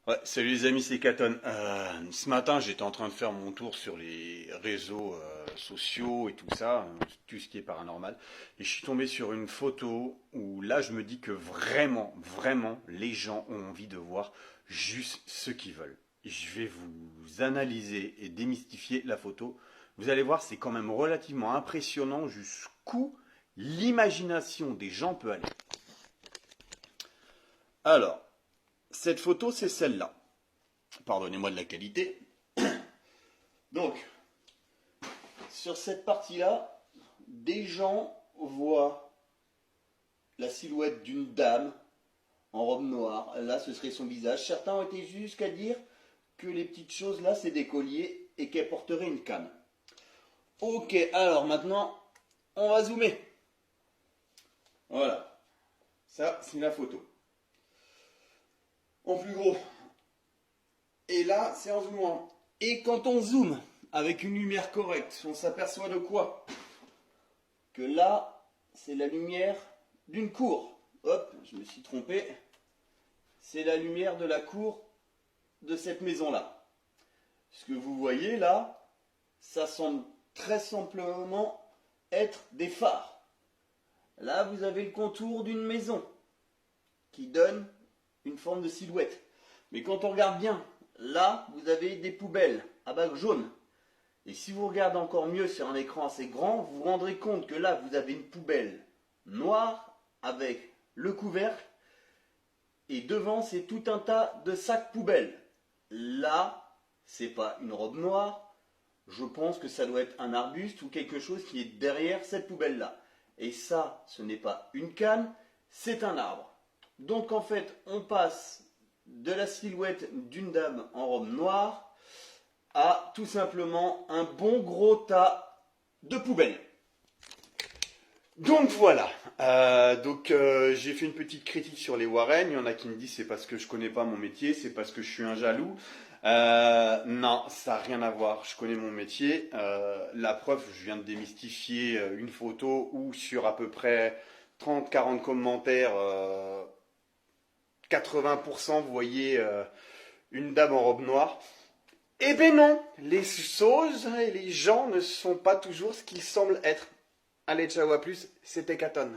Ouais, salut les amis, c'est Katon. Ce matin, j'étais en train de faire mon tour sur les réseaux sociaux et tout ça, tout ce qui est paranormal, et je suis tombé sur une photo où là, je me dis que vraiment, vraiment, les gens ont envie de voir juste ce qu'ils veulent. Je vais vous analyser et démystifier la photo. Vous allez voir, c'est quand même relativement impressionnant jusqu'où l'imagination des gens peut aller. Alors, cette photo, c'est celle-là. Pardonnez-moi de la qualité. Donc, sur cette partie-là, des gens voient la silhouette d'une dame en robe noire. Là, ce serait son visage. Certains ont été jusqu'à dire que les petites choses là, c'est des colliers et qu'elle porterait une canne. Ok, alors maintenant, on va zoomer. Voilà. Ça, c'est la photo. En plus gros. Et là, c'est en zoomant. Et quand on zoome avec une lumière correcte, on s'aperçoit de quoi? Que là, c'est la lumière d'une cour. Hop, je me suis trompé. C'est la lumière de la cour de cette maison-là. Ce que vous voyez là, ça semble très simplement être des phares. Là, vous avez le contour d'une maison qui donne une forme de silhouette. Mais quand on regarde bien, là, vous avez des poubelles à bague jaune. Et si vous regardez encore mieux sur un écran assez grand, vous vous rendrez compte que là, vous avez une poubelle noire avec le couvercle. Et devant, c'est tout un tas de sacs poubelles. Là, c'est pas une robe noire. Je pense que ça doit être un arbuste ou quelque chose qui est derrière cette poubelle-là. Et ça, ce n'est pas une canne, c'est un arbre. Donc en fait, on passe de la silhouette d'une dame en robe noire à tout simplement un bon gros tas de poubelles. Donc voilà. J'ai fait une petite critique sur les Warren. Il y en a qui me disent c'est parce que je connais pas mon métier, c'est parce que je suis un jaloux. Non, ça n'a rien à voir. Je connais mon métier. La preuve, je viens de démystifier une photo où sur à peu près 30-40 commentaires, 80% vous voyez une dame en robe noire. Eh ben non, les choses et les gens ne sont pas toujours ce qu'ils semblent être. Allez, ciao, à plus, c'était Katon.